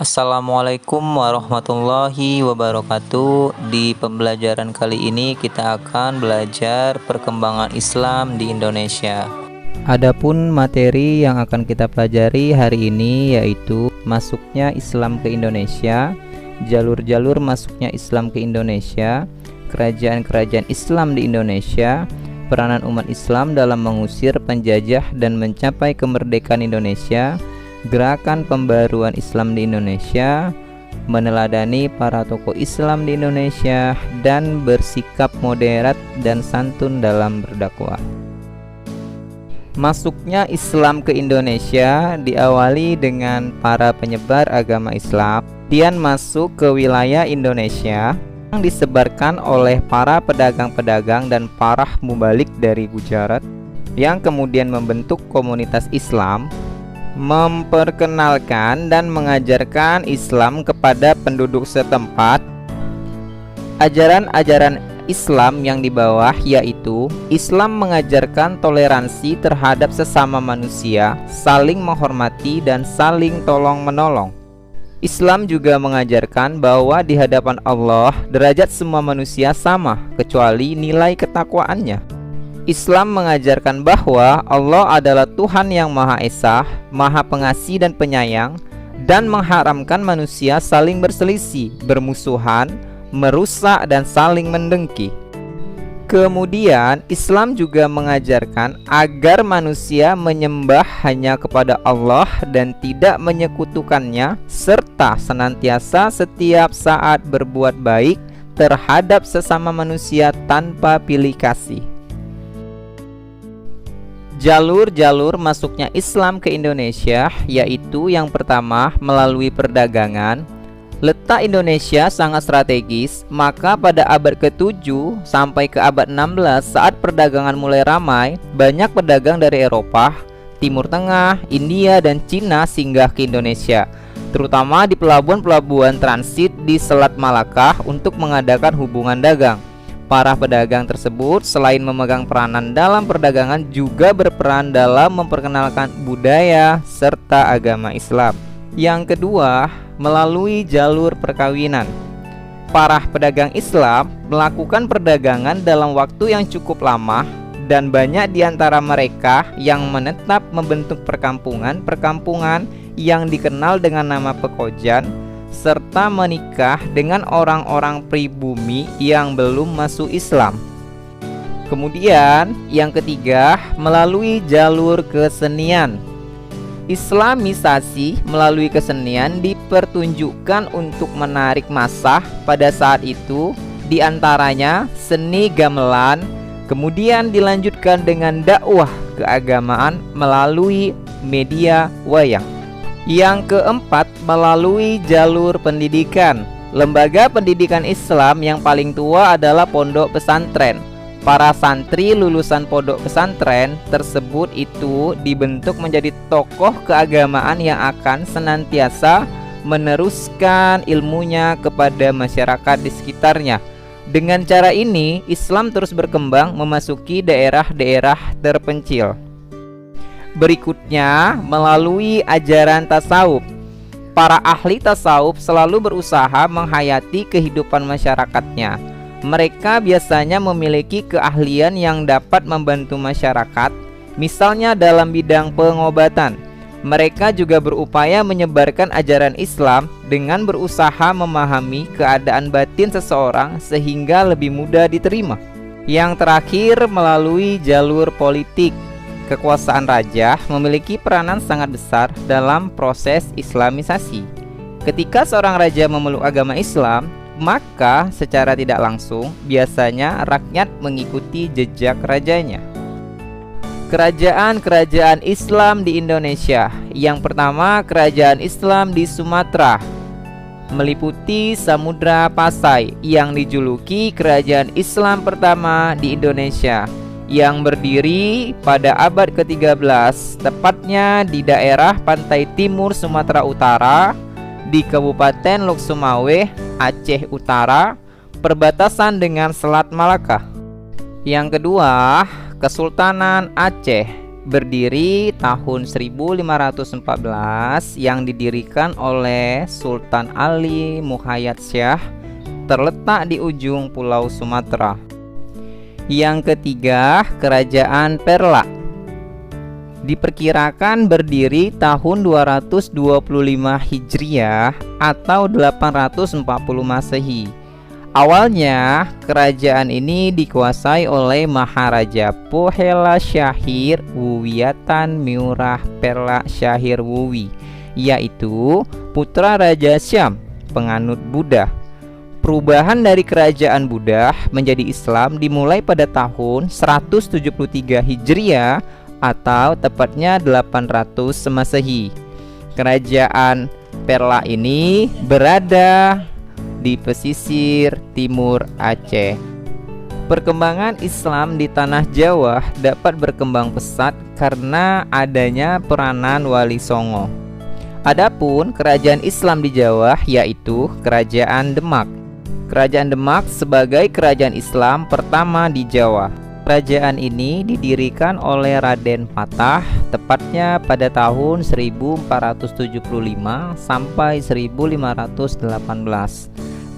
Assalamualaikum warahmatullahi wabarakatuh. Di pembelajaran kali ini kita akan belajar perkembangan Islam di Indonesia. Adapun materi yang akan kita pelajari hari ini yaitu masuknya Islam ke Indonesia, jalur-jalur masuknya Islam ke Indonesia, kerajaan-kerajaan Islam di Indonesia, peranan umat Islam dalam mengusir penjajah dan mencapai kemerdekaan Indonesia, gerakan pembaruan Islam di Indonesia, meneladani para tokoh Islam di Indonesia, dan bersikap moderat dan santun dalam berdakwah. Masuknya Islam ke Indonesia diawali dengan para penyebar agama Islam kemudian masuk ke wilayah Indonesia yang disebarkan oleh para pedagang-pedagang dan para mubalik dari Gujarat yang kemudian membentuk komunitas Islam, memperkenalkan dan mengajarkan Islam kepada penduduk setempat. Ajaran-ajaran Islam yang dibawa yaitu Islam mengajarkan toleransi terhadap sesama manusia, saling menghormati dan saling tolong-menolong. Islam juga mengajarkan bahwa di hadapan Allah derajat semua manusia sama kecuali nilai ketakwaannya. Islam mengajarkan bahwa Allah adalah Tuhan yang Maha Esa, Maha Pengasih dan Penyayang, dan mengharamkan manusia saling berselisih, bermusuhan, merusak, dan saling mendengki. Kemudian Islam juga mengajarkan agar manusia menyembah hanya kepada Allah dan tidak menyekutukannya, serta senantiasa setiap saat berbuat baik terhadap sesama manusia tanpa pilih kasih. Jalur-jalur masuknya Islam ke Indonesia yaitu yang pertama melalui perdagangan. Letak Indonesia sangat strategis, maka pada abad ke-7 sampai ke abad 16 saat perdagangan mulai ramai, banyak pedagang dari Eropa, Timur Tengah, India, dan Cina singgah ke Indonesia, terutama di pelabuhan-pelabuhan transit di Selat Malaka untuk mengadakan hubungan dagang. Para pedagang tersebut selain memegang peranan dalam perdagangan juga berperan dalam memperkenalkan budaya serta agama Islam. Yang kedua, melalui jalur perkawinan. Para pedagang Islam melakukan perdagangan dalam waktu yang cukup lama dan banyak di antara mereka yang menetap membentuk perkampungan yang dikenal dengan nama pekojan, serta menikah dengan orang-orang pribumi yang belum masuk Islam. Kemudian yang ketiga, melalui jalur kesenian. Islamisasi melalui kesenian dipertunjukkan untuk menarik massa pada saat itu, diantaranya seni gamelan, kemudian dilanjutkan dengan dakwah keagamaan melalui media wayang. Yang keempat, melalui jalur pendidikan. Lembaga pendidikan Islam yang paling tua adalah pondok pesantren. Para santri lulusan pondok pesantren tersebut itu dibentuk menjadi tokoh keagamaan yang akan senantiasa meneruskan ilmunya kepada masyarakat di sekitarnya. Dengan cara ini, Islam terus berkembang memasuki daerah-daerah terpencil. Berikutnya, melalui ajaran tasawuf. Para ahli tasawuf selalu berusaha menghayati kehidupan masyarakatnya. Mereka biasanya memiliki keahlian yang dapat membantu masyarakat, misalnya dalam bidang pengobatan. Mereka juga berupaya menyebarkan ajaran Islam dengan berusaha memahami keadaan batin seseorang sehingga lebih mudah diterima. Yang terakhir, melalui jalur politik. Kekuasaan raja memiliki peranan sangat besar dalam proses Islamisasi. Ketika seorang raja memeluk agama Islam, maka secara tidak langsung biasanya rakyat mengikuti jejak rajanya. Kerajaan-kerajaan Islam di Indonesia. Yang pertama, kerajaan Islam di Sumatera, meliputi Samudra Pasai, yang dijuluki kerajaan Islam pertama di Indonesia, yang berdiri pada abad ke-13, tepatnya di daerah pantai timur Sumatera Utara, di Kabupaten Lok Sumawe, Aceh Utara, perbatasan dengan Selat Malaka. Yang kedua, Kesultanan Aceh, berdiri tahun 1514 yang didirikan oleh Sultan Ali Muhayyad Shah, terletak di ujung Pulau Sumatera. Yang ketiga, Kerajaan Perla. Diperkirakan berdiri tahun 225 Hijriah atau 840 Masehi. Awalnya, kerajaan ini dikuasai oleh Maharaja Pohela Syahir Wuwiyatan Miurah Perla Syahir Wuwi, yaitu putra Raja Syam, penganut Buddha. Perubahan dari kerajaan Buddha menjadi Islam dimulai pada tahun 173 Hijriah atau tepatnya 800 Masehi. Kerajaan Perla ini berada di pesisir timur Aceh. Perkembangan Islam di tanah Jawa dapat berkembang pesat karena adanya peranan Wali Songo. Adapun kerajaan Islam di Jawa yaitu Kerajaan Demak. Kerajaan Demak sebagai kerajaan Islam pertama di Jawa. Kerajaan ini didirikan oleh Raden Patah tepatnya pada tahun 1475 sampai 1518.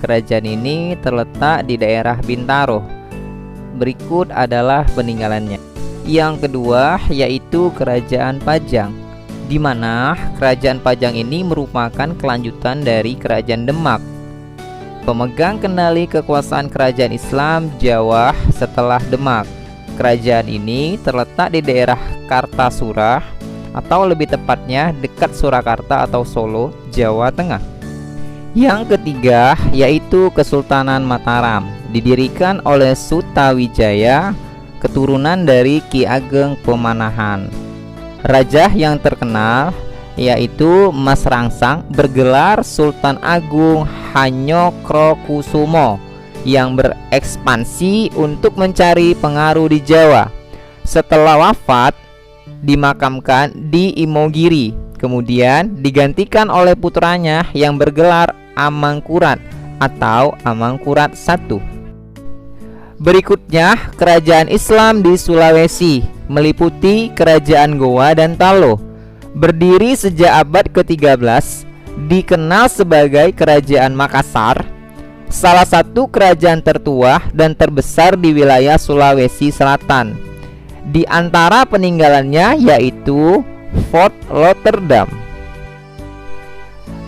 Kerajaan ini terletak di daerah Bintaro. Berikut adalah peninggalannya. Yang kedua yaitu Kerajaan Pajang, di mana Kerajaan Pajang ini merupakan kelanjutan dari Kerajaan Demak. Pemegang kendali kekuasaan kerajaan Islam Jawa setelah Demak. Kerajaan ini terletak di daerah Kartasura atau lebih tepatnya dekat Surakarta atau Solo, Jawa Tengah. Yang ketiga yaitu Kesultanan Mataram, didirikan oleh Sutawijaya, keturunan dari Ki Ageng Pemanahan. Raja yang terkenal yaitu Mas Rangsang bergelar Sultan Agung Hanyokrokusumo yang berekspansi untuk mencari pengaruh di Jawa. Setelah wafat, dimakamkan di Imogiri, kemudian digantikan oleh putranya yang bergelar Amangkurat atau Amangkurat I. Berikutnya, kerajaan Islam di Sulawesi meliputi Kerajaan Goa dan Talo. Berdiri sejak abad ke-13, dikenal sebagai Kerajaan Makassar, salah satu kerajaan tertua dan terbesar di wilayah Sulawesi Selatan. Di antara peninggalannya yaitu Fort Rotterdam.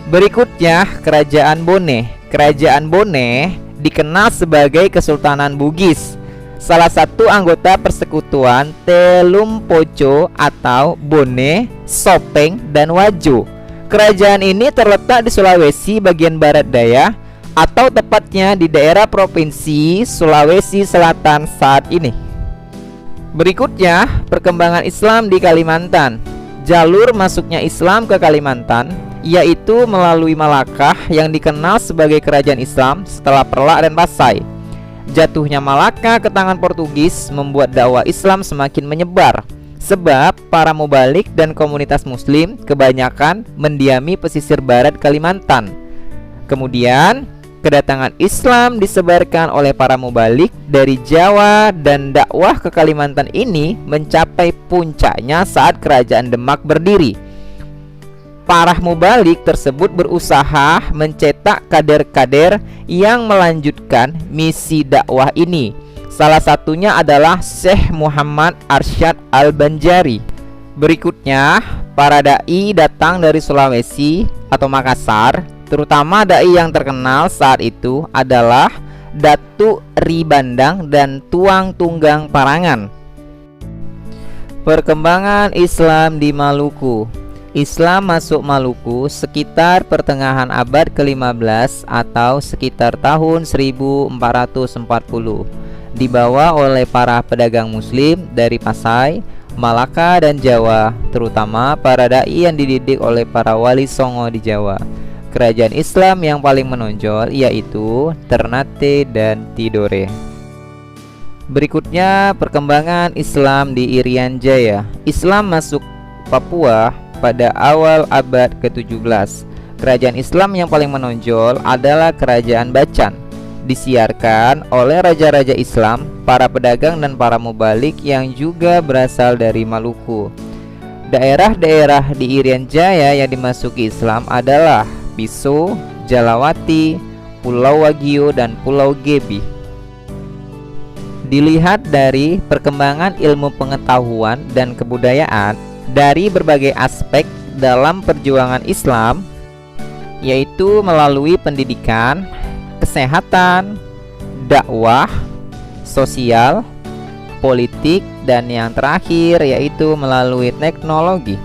Berikutnya, Kerajaan Bone. Kerajaan Bone dikenal sebagai Kesultanan Bugis, salah satu anggota persekutuan Telumpoco atau Bone, Sopeng, dan Wajo. Kerajaan ini terletak di Sulawesi bagian barat daya atau tepatnya di daerah provinsi Sulawesi Selatan saat ini. Berikutnya, perkembangan Islam di Kalimantan. Jalur masuknya Islam ke Kalimantan yaitu melalui Malaka yang dikenal sebagai kerajaan Islam setelah Perlak dan Pasai. Jatuhnya Malaka ke tangan Portugis membuat dakwah Islam semakin menyebar, sebab para mubalik dan komunitas muslim kebanyakan mendiami pesisir barat Kalimantan. Kemudian, kedatangan Islam disebarkan oleh para mubalik dari Jawa dan dakwah ke Kalimantan ini mencapai puncaknya saat Kerajaan Demak berdiri. Para mubalik tersebut berusaha mencetak kader-kader yang melanjutkan misi dakwah ini. Salah satunya adalah Syekh Muhammad Arsyad Al-Banjari. Berikutnya, para dai datang dari Sulawesi atau Makassar. Terutama dai yang terkenal saat itu adalah Datuk Ribandang dan Tuang Tunggang Parangan. Perkembangan Islam di Maluku. Islam masuk Maluku sekitar pertengahan abad ke-15 atau sekitar tahun 1440. Dibawa oleh para pedagang muslim dari Pasai, Malaka, dan Jawa, terutama para dai yang dididik oleh para wali songo di Jawa. Kerajaan Islam yang paling menonjol yaitu Ternate dan Tidore. Berikutnya, perkembangan Islam di Irian Jaya. Islam masuk Papua pada awal abad ke-17. Kerajaan Islam yang paling menonjol adalah Kerajaan Bacan. Disiarkan oleh raja-raja Islam para pedagang dan para mubalik yang juga berasal dari Maluku. Daerah-daerah di Irian Jaya yang dimasuki Islam adalah Piso, Jalawati, Pulau Wagio, dan Pulau Gebi. Dilihat dari perkembangan ilmu pengetahuan dan kebudayaan dari berbagai aspek dalam perjuangan Islam, yaitu melalui pendidikan, kesehatan, dakwah, sosial, politik, dan yang terakhir yaitu melalui teknologi.